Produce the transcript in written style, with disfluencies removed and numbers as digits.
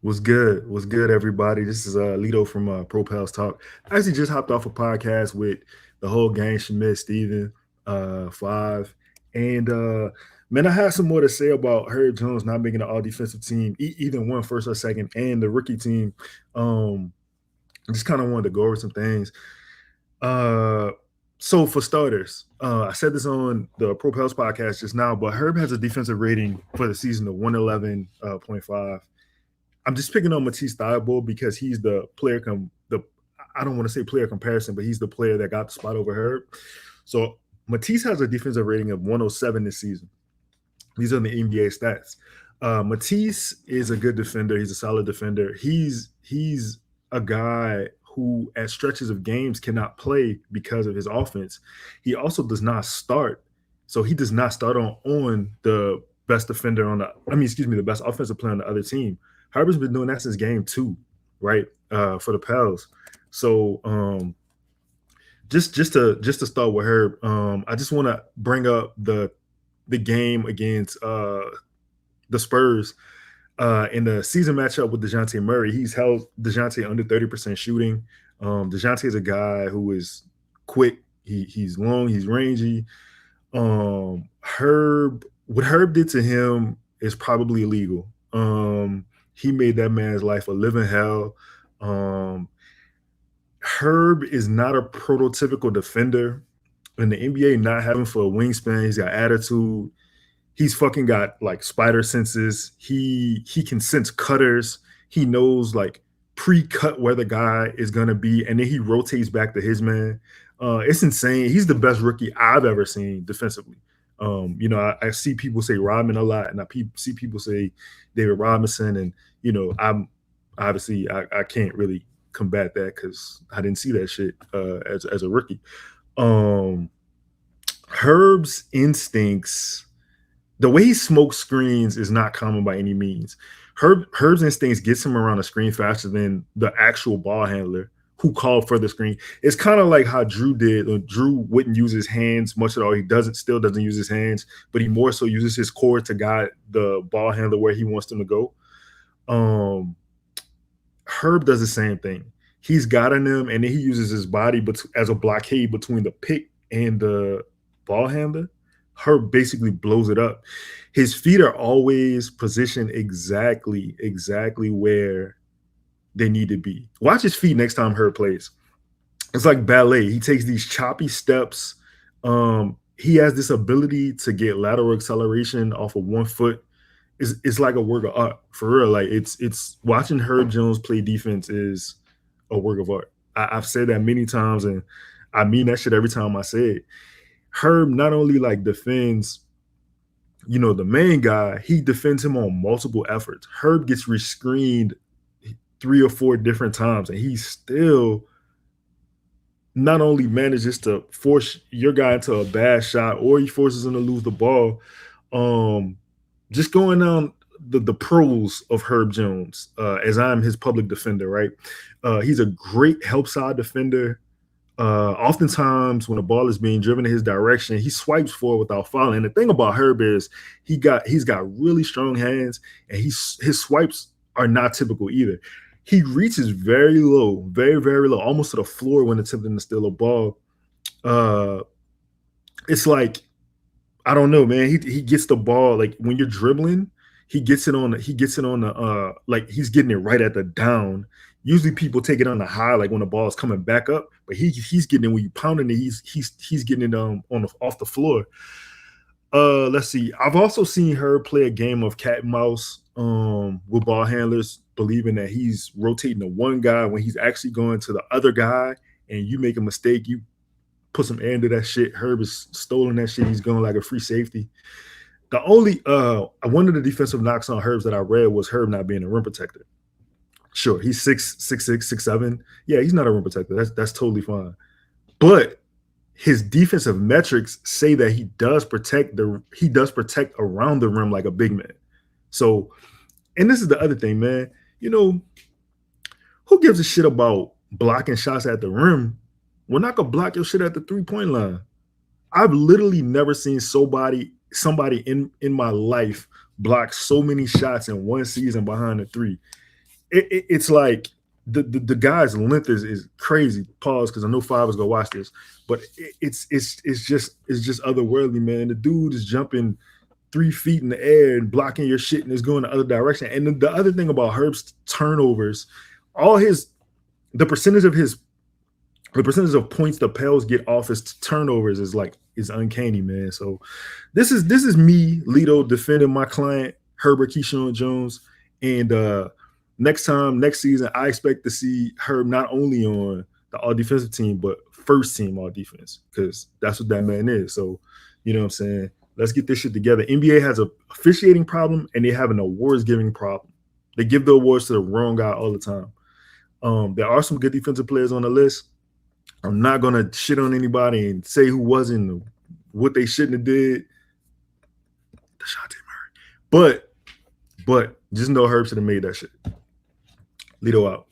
What's good? What's good, everybody? This is Lito from Propels Talk. I actually just hopped off a podcast with the whole gang, Schmidt, Steven, Five. And man, I have some more to say about Herb Jones not making the all defensive team, either one first or second, and the rookie team. Um, I just kind of wanted to go over some things. Uh, so for starters, I said this on the Propels podcast just now, but Herb has a defensive rating for the season of 111.5. I'm just picking on Matisse Thybulle because he's the player. I don't want to say player comparison, but he's the player that got the spot over Herb. So Matisse has a defensive rating of 107 this season. These are the NBA stats. Matisse is a good defender. He's a solid defender. He's a guy who, at stretches of games, cannot play because of his offense. He also does not start, so he does not start on the best defender on the. I mean, excuse me, the best offensive player on the other team. Herbert's been doing that since game two, right? For the Pels. So just to start with Herb, I just want to bring up the game against the Spurs in the season matchup with DeJounte Murray. He's held DeJounte under 30% shooting. DeJounte is a guy who is quick. He's long. He's rangy. What Herb did to him is probably illegal. He made that man's life a living hell. Herb is not a prototypical defender. In the NBA, not having for a wingspan, he's got attitude. He's fucking got like spider senses. He can sense cutters. He knows like pre-cut where the guy is gonna be, and then he rotates back to his man. It's insane. He's the best rookie I've ever seen defensively. I see people say Rodman a lot, and see people say David Robinson, and I'm obviously I can't really combat that because I didn't see that shit as a rookie. Herb's instincts, the way he smokes screens is not common by any means. Herb's instincts gets him around the screen faster than the actual ball handler who called for the screen. It's kind of like how Drew did. Drew wouldn't use his hands much at all. He still doesn't use his hands, but he more so uses his core to guide the ball handler where he wants them to go. Herb does the same thing. He's guiding them, and then he uses his body as a blockade between the pick and the ball handler. Herb basically blows it up. His feet are always positioned exactly where they need to be. Watch his feet next time Herb plays. It's like ballet. He takes these choppy steps. He has this ability to get lateral acceleration off of one foot. It's like a work of art for real. Like it's watching Herb Jones play defense is a work of art. I've said that many times, and I mean that shit every time I say it. Herb not only like defends, the main guy, he defends him on multiple efforts. Herb gets rescreened 3 or 4 different times, and he still not only manages to force your guy into a bad shot, or he forces him to lose the ball. Just going down the pros of Herb Jones, as I'm his public defender, right? He's a great help side defender. Oftentimes, when the ball is being driven in his direction, he swipes forward without fouling. And the thing about Herb is he's got really strong hands, and his swipes are not typical either. He reaches very low, very very low, almost to the floor when attempting to steal a ball. Uh, it's like I don't know, man. He gets the ball like when you're dribbling, he gets it on the like he's getting it right at the down. Usually people take it on the high, like when the ball is coming back up, but he's getting it when you pounding it. He's getting it off the floor. Let's see. I've also seen her play a game of cat and mouse with ball handlers, believing that he's rotating to one guy when he's actually going to the other guy, and you make a mistake, you put some air into that shit. Herb is stolen that shit. He's going like a free safety. The only one of the defensive knocks on Herb's that I read was Herb not being a rim protector. Sure, he's 6'6", 6'7". Yeah, he's not a rim protector. That's totally fine. But his defensive metrics say that he does protect around the rim like a big man. So, and this is the other thing, man. Who gives a shit about blocking shots at the rim when I could block your shit at the 3-point line? I've literally never seen somebody in my life block so many shots in one season behind the three. it's like the guy's length is crazy. Pause, because I know Five is gonna watch this, but it's just otherworldly, man. The dude is jumping 3 feet in the air and blocking your shit and is going the other direction. And then the other thing about Herb's turnovers, all his the percentage of his the percentage of points the Pels get off his turnovers is uncanny, man. So this is me, Lito, defending my client Herbert Keyshawn Jones. And next season, I expect to see Herb not only on the all defensive team, but first team all defense, because that's what that man is. So, you know what I'm saying? Let's get this shit together. NBA has a officiating problem and they have an awards giving problem. They give the awards to the wrong guy all the time. There are some good defensive players on the list. I'm not gonna shit on anybody and say who wasn't, what they shouldn't have did. Dejounte Murray, but just know Herb should have made that shit. Lito out.